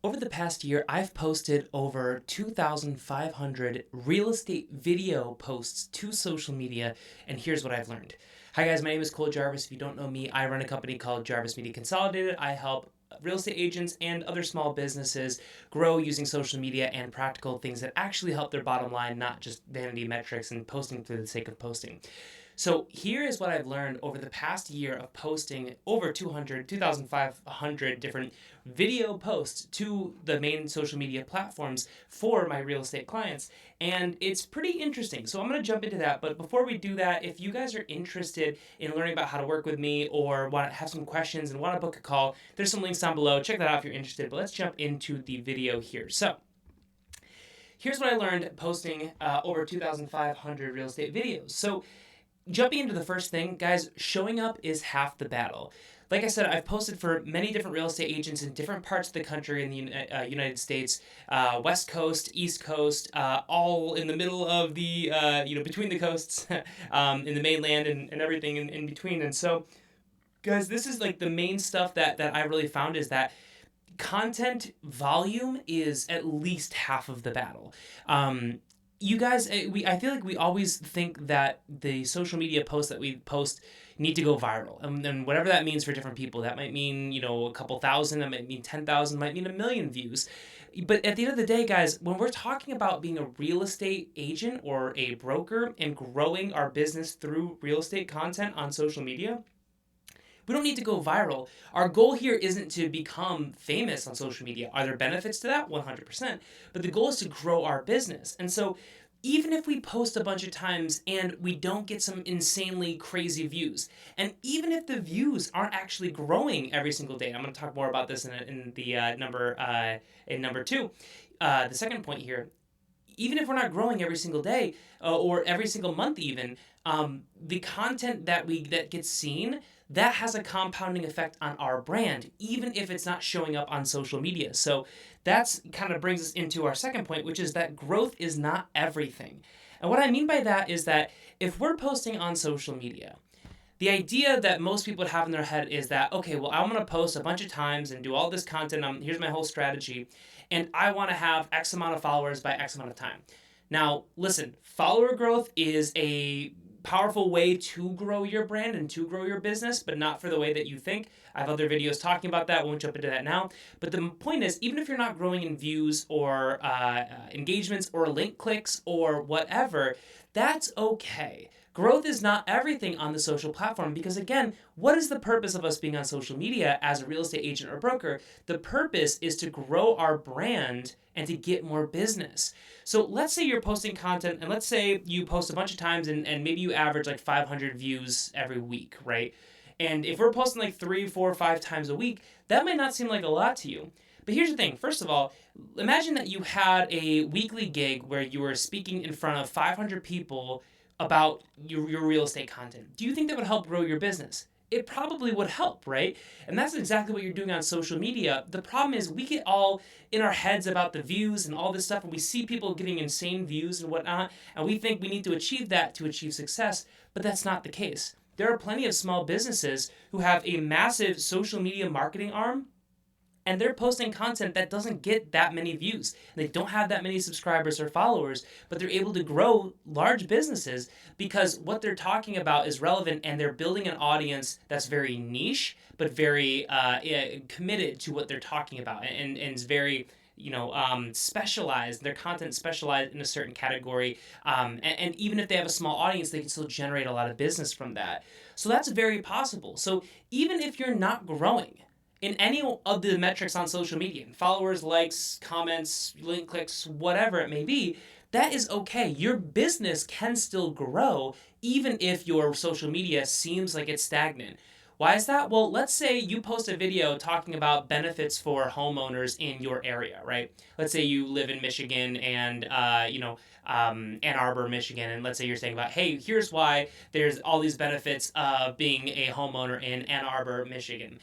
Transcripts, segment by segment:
Over the past year, I've posted over 2,500 real estate video posts to social media, and here's what I've learned. Hi, guys, my name is Cole Jarvis. If you don't know me, I run a company called Jarvis Media Consolidated. I help real estate agents and other small businesses grow using social media and practical things that actually help their bottom line, not just vanity metrics and posting for the sake of posting. So here is what I've learned over the past year of posting over 2,500 different video posts to the main social media platforms for my real estate clients. And it's pretty interesting. So I'm going to jump into that. But before we do that, if you guys are interested in learning about how to work with me or want to have some questions and want to book a call, there's some links down below. Check that out if you're interested. But let's jump into the video here. So here's what I learned posting over 2,500 real estate videos. So jumping into the first thing, guys, showing up is half the battle. Like I said, I've posted for many different real estate agents in different parts of the country in the United States, West Coast, East Coast, all in the middle of the, between the coasts, in the mainland and everything in between. And so, guys, this is like the main stuff that I really found is that content volume is at least half of the battle. You guys, I feel like we always think that the social media posts that we post need to go viral, and whatever that means for different people, that might mean a couple thousand, that might mean 10,000, might mean a million views. But at the end of the day, guys, when we're talking about being a real estate agent or a broker and growing our business through real estate content on social media, we don't need to go viral. Our goal here isn't to become famous on social media. Are there benefits to that? 100%. But the goal is to grow our business. And so even if we post a bunch of times and we don't get some insanely crazy views, and even if the views aren't actually growing every single day, I'm going to talk more about this in number two, the second point here. Even if we're not growing every single day or every single month, even the content that gets seen, that has a compounding effect on our brand, even if it's not showing up on social media. So that's kind of brings us into our second point, which is that growth is not everything. And what I mean by that is that if we're posting on social media, the idea that most people would have in their head is that, okay, well, I'm going to post a bunch of times and do all this content. Here's my whole strategy. And I want to have X amount of followers by X amount of time. Now, listen, follower growth is a powerful way to grow your brand and to grow your business, but not for the way that you think. I have other videos talking about that. Won't jump into that now. But the point is, even if you're not growing in views or engagements or link clicks or whatever, that's okay. Growth is not everything on the social platform because, again, what is the purpose of us being on social media as a real estate agent or broker? The purpose is to grow our brand and to get more business. So let's say you're posting content and let's say you post a bunch of times and maybe you average like 500 views every week, right? And if we're posting like 3, 4, 5 times a week, that might not seem like a lot to you. But here's the thing. First of all, imagine that you had a weekly gig where you were speaking in front of 500 people about your real estate content. Do you think that would help grow your business? It probably would help, right? And that's exactly what you're doing on social media. The problem is we get all in our heads about the views and all this stuff, and we see people getting insane views and whatnot, and we think we need to achieve that to achieve success, but that's not the case. There are plenty of small businesses who have a massive social media marketing arm and they're posting content that doesn't get that many views. They don't have that many subscribers or followers, but they're able to grow large businesses because what they're talking about is relevant and they're building an audience that's very niche, but very committed to what they're talking about and is very specialized. Their content specialized in a certain category, and even if they have a small audience, they can still generate a lot of business from that. So that's very possible. So even if you're not growing in any of the metrics on social media, followers, likes, comments, link clicks, whatever it may be, that is okay. Your business can still grow even if your social media seems like it's stagnant. Why is that? Well, let's say you post a video talking about benefits for homeowners in your area, right? Let's say you live in Michigan and, Ann Arbor, Michigan, and let's say you're saying about, hey, here's why there's all these benefits of being a homeowner in Ann Arbor, Michigan.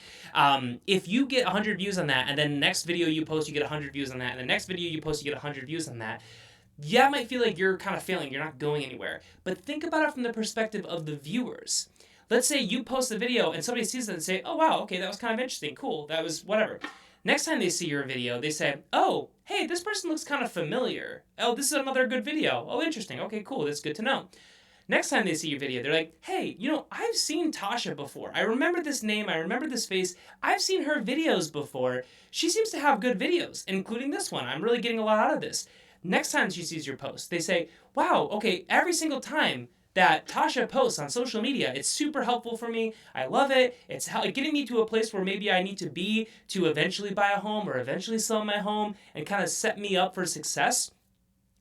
If you get 100 views on that, and then the next video you post, you get 100 views on that, and the next video you post, you get 100 views on that, yeah, it might feel like you're kind of failing, you're not going anywhere. But think about it from the perspective of the viewers. Let's say you post a video and somebody sees it and say, oh, wow, okay, that was kind of interesting, cool, that was whatever. Next time they see your video, they say, oh, hey, this person looks kind of familiar. Oh, this is another good video. Oh, interesting. Okay, cool. That's good to know. Next time they see your video, they're like, hey, I've seen Tasha before. I remember this name. I remember this face. I've seen her videos before. She seems to have good videos, including this one. I'm really getting a lot out of this. Next time she sees your post, they say, wow, okay, every single time that Tasha posts on social media, it's super helpful for me. I love it. It's getting me to a place where maybe I need to be to eventually buy a home or eventually sell my home and kind of set me up for success.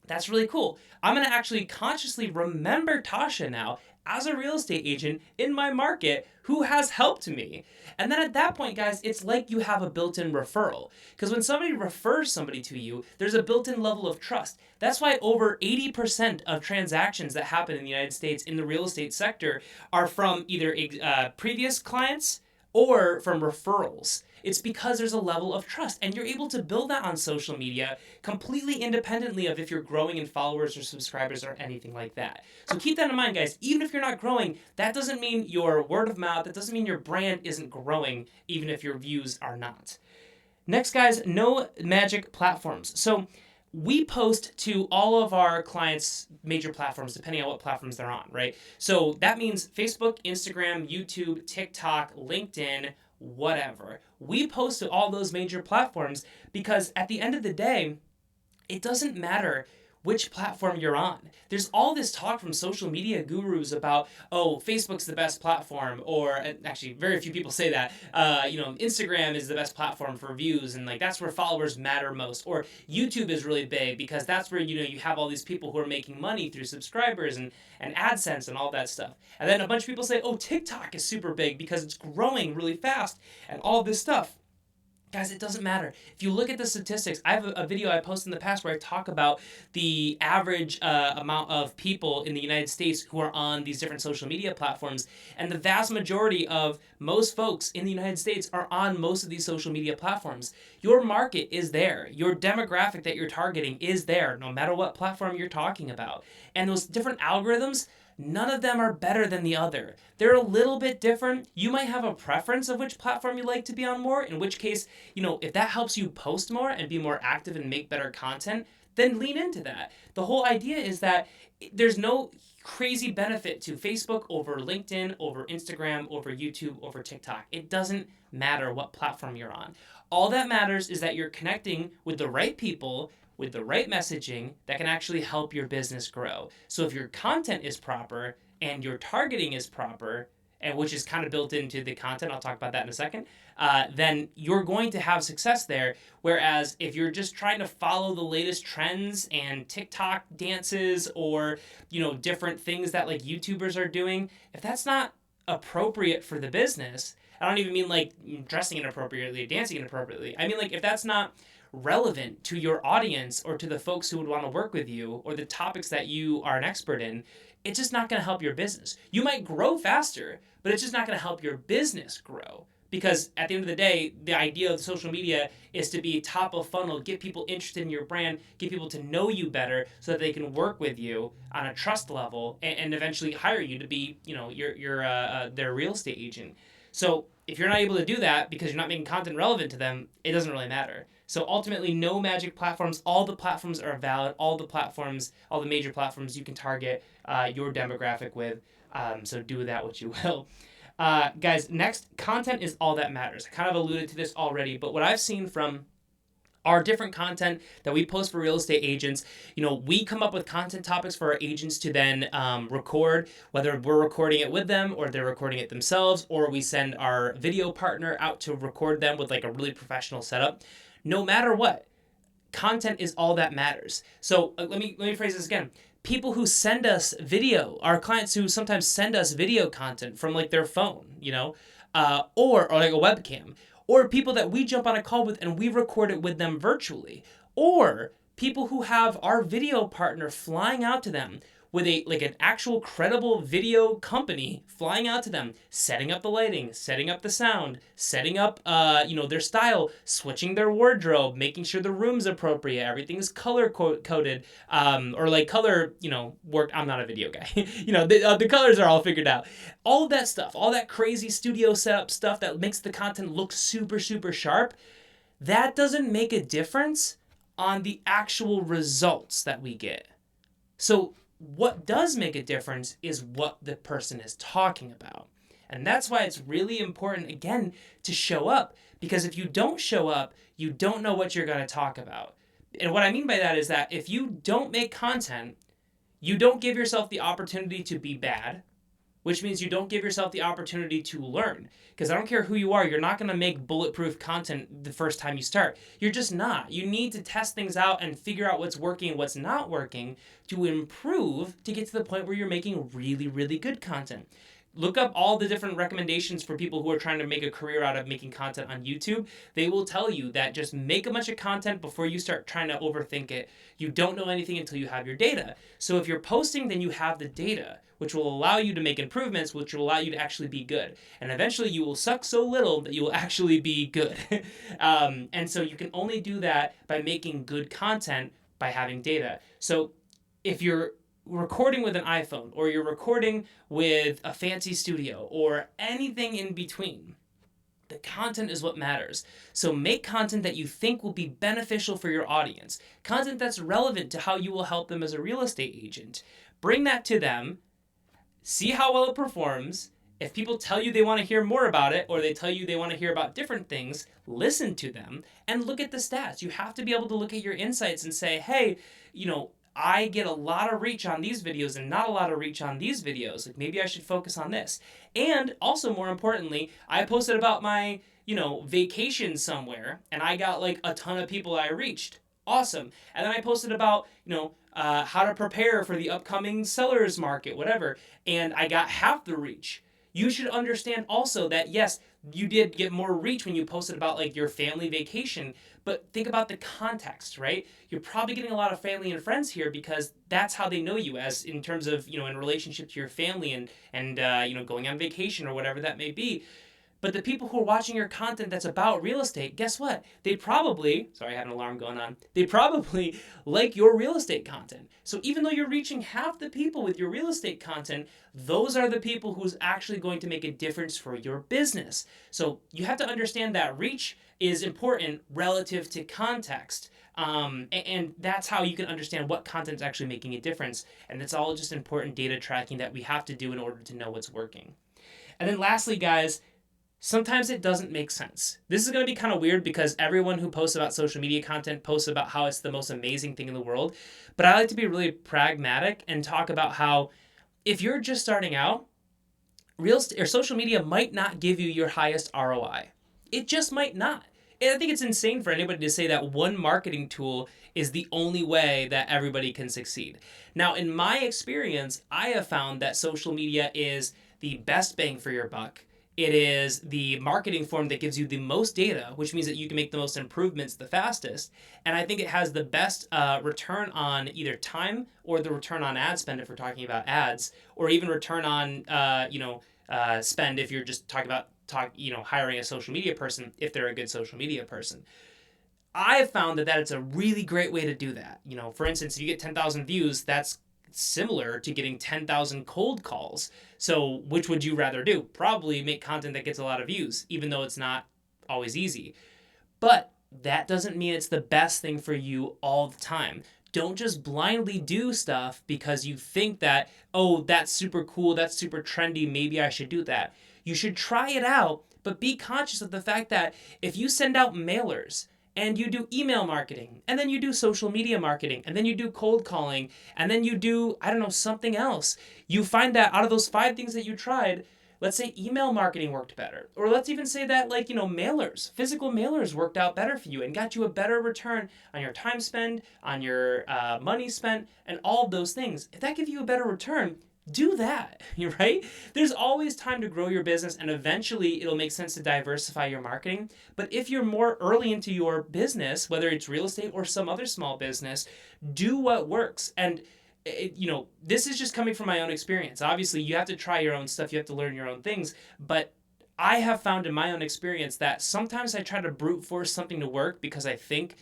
That's really cool. I'm going to actually consciously remember Tasha now as a real estate agent in my market who has helped me. And then at that point, guys, it's like you have a built-in referral. Because when somebody refers somebody to you, there's a built-in level of trust. That's why over 80% of transactions that happen in the United States in the real estate sector are from either previous clients or from referrals. It's because there's a level of trust, and you're able to build that on social media completely independently of if you're growing in followers or subscribers or anything like that. So keep that in mind, guys. Even if you're not growing, that doesn't mean your word of mouth, that doesn't mean your brand isn't growing, even if your views are not. Next, guys, no magic platforms. So we post to all of our clients' major platforms, depending on what platforms they're on, right? So that means Facebook, Instagram, YouTube, TikTok, LinkedIn, whatever. We post to all those major platforms because at the end of the day, it doesn't matter which platform you're on. There's all this talk from social media gurus about, oh, Facebook's the best platform, or actually very few people say that, Instagram is the best platform for views, and like that's where followers matter most, or YouTube is really big because that's where, you have all these people who are making money through subscribers and AdSense and all that stuff. And then a bunch of people say, oh, TikTok is super big because it's growing really fast and all this stuff. Guys, it doesn't matter. If you look at the statistics, I have a video I posted in the past where I talk about the average amount of people in the United States who are on these different social media platforms. And the vast majority of most folks in the United States are on most of these social media platforms. Your market is there. Your demographic that you're targeting is there, no matter what platform you're talking about. And those different algorithms, none of them are better than the other. They're a little bit different. You might have a preference of which platform you like to be on more, in which case, if that helps you post more and be more active and make better content, then lean into that. The whole idea is that there's no crazy benefit to Facebook over LinkedIn, over Instagram, over YouTube, over TikTok. It doesn't matter what platform you're on. All that matters is that you're connecting with the right people with the right messaging that can actually help your business grow. So if your content is proper and your targeting is proper, and which is kind of built into the content, I'll talk about that in a second, then you're going to have success there. Whereas if you're just trying to follow the latest trends and TikTok dances or, different things that like YouTubers are doing, if that's not appropriate for the business, I don't even mean like dressing inappropriately, dancing inappropriately. I mean like if that's not relevant to your audience or to the folks who would want to work with you or the topics that you are an expert in, it's just not going to help your business. You might grow faster, but it's just not going to help your business grow. Because at the end of the day, the idea of social media is to be top of funnel, get people interested in your brand, get people to know you better so that they can work with you on a trust level and eventually hire you to be, their real estate agent. So if you're not able to do that because you're not making content relevant to them, it doesn't really matter. So ultimately, no magic platforms. All the platforms are valid. All the major platforms you can target your demographic with. So do with that what you will. Guys, next, content is all that matters. I kind of alluded to this already, but what I've seen from our different content that we post for real estate agents, we come up with content topics for our agents to then record, whether we're recording it with them or they're recording it themselves, or we send our video partner out to record them with like a really professional setup. No matter what, content is all that matters. So let me phrase this again. People who send us video, our clients who sometimes send us video content from like their phone, or like a webcam, or people that we jump on a call with and we record it with them virtually, or people who have our video partner flying out to them with an actual credible video company flying out to them, setting up the lighting, setting up the sound, setting up their style, switching their wardrobe, making sure the room's appropriate, everything's color coded, or like color, work. I'm not a video guy. The colors are all figured out. All of that stuff, all that crazy studio setup stuff that makes the content look super, super sharp. that doesn't make a difference on the actual results that we get. So what does make a difference is what the person is talking about. And that's why it's really important, again, to show up. Because if you don't show up, you don't know what you're going to talk about. And what I mean by that is that if you don't make content, you don't give yourself the opportunity to be bad, which means you don't give yourself the opportunity to learn. Because I don't care who you are, you're not going to make bulletproof content the first time you start. You're just not. You need to test things out and figure out what's working and what's not working to improve to get to the point where you're making really, really good content. Look up all the different recommendations for people who are trying to make a career out of making content on YouTube. They will tell you that just make a bunch of content before you start trying to overthink it. You don't know anything until you have your data. So if you're posting, then you have the data, which will allow you to make improvements, which will allow you to actually be good. And eventually you will suck so little that you will actually be good. And so you can only do that by making good content by having data. So if you're recording with an iPhone, or you're recording with a fancy studio, or anything in between, the content is what matters. So make content that you think will be beneficial for your audience, content that's relevant to how you will help them as a real estate agent. Bring that to them, see how well it performs. If people tell you they want to hear more about it, or they tell you they want to hear about different things, listen to them and look at the stats. You have to be able to look at your insights and say, hey, I get a lot of reach on these videos and not a lot of reach on these videos. Like, maybe I should focus on this. And also, more importantly, I posted about my, vacation somewhere, and I got like a ton of people I reached. Awesome. And then I posted about, how to prepare for the upcoming seller's market, whatever, and I got half the reach. You should understand also that, yes, you did get more reach when you posted about like your family vacation, but think about the context, right? You're probably getting a lot of family and friends here because that's how they know you, as in terms of, in relationship to your family and going on vacation or whatever that may be. But the people who are watching your content that's about real estate, guess what? They probably, sorry, I had an alarm going on. They probably like your real estate content. So even though you're reaching half the people with your real estate content, those are the people who's actually going to make a difference for your business. So you have to understand that reach is important relative to context. And that's how you can understand what content is actually making a difference. And it's all just important data tracking that we have to do in order to know what's working. And then lastly, guys, sometimes it doesn't make sense. This is going to be kind of weird because everyone who posts about social media content posts about how it's the most amazing thing in the world. But I like to be really pragmatic and talk about how if you're just starting out, real estate or social media might not give you your highest ROI. It just might not. And I think it's insane for anybody to say that one marketing tool is the only way that everybody can succeed. Now, in my experience, I have found that social media is the best bang for your buck. It is the marketing form that gives you the most data, which means that you can make the most improvements the fastest. And I think it has the best return on either time or the return on ad spend if we're talking about ads, or even return on spend if you're just talking about hiring a social media person if they're a good social media person. I have found that it's a really great way to do that. For instance, if you get 10,000 views, that's similar to getting 10,000 cold calls. So which would you rather do? Probably make content that gets a lot of views, even though it's not always easy. But that doesn't mean it's the best thing for you all the time. Don't just blindly do stuff because you think that, oh, that's super cool, that's super trendy, maybe I should do that. You should try it out, but be conscious of the fact that if you send out mailers and you do email marketing, and then you do social media marketing, and then you do cold calling, and then you do, something else, you find that out of those 5 things that you tried, let's say email marketing worked better. Or let's even say that mailers, physical mailers worked out better for you and got you a better return on your time spent, on your money spent, and all of those things. If that gives you a better return, do that, right? There's always time to grow your business, and eventually it'll make sense to diversify your marketing. But if you're more early into your business, whether it's real estate or some other small business, do what works. And this is just coming from my own experience. Obviously, you have to try your own stuff. You have to learn your own things. But I have found in my own experience that sometimes I try to brute force something to work because I think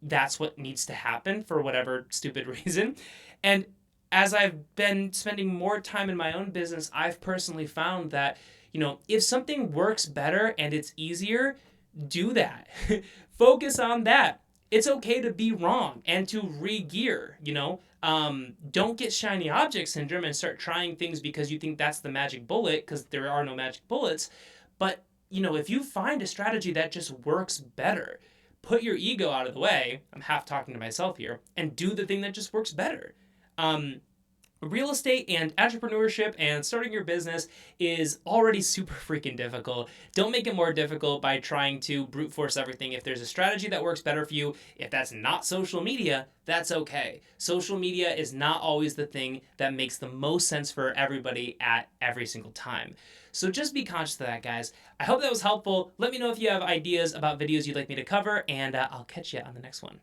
that's what needs to happen for whatever stupid reason. And as I've been spending more time in my own business, I've personally found that, if something works better and it's easier, do that. Focus on that. It's okay to be wrong and to re-gear, don't get shiny object syndrome and start trying things because you think that's the magic bullet, because there are no magic bullets. But, if you find a strategy that just works better, put your ego out of the way. I'm half talking to myself here, and do the thing that just works better. Real estate and entrepreneurship and starting your business is already super freaking difficult. Don't make it more difficult by trying to brute force everything. If there's a strategy that works better for you, if that's not social media, that's okay. Social media is not always the thing that makes the most sense for everybody at every single time. So just be conscious of that, guys. I hope that was helpful. Let me know if you have ideas about videos you'd like me to cover, and I'll catch you on the next one.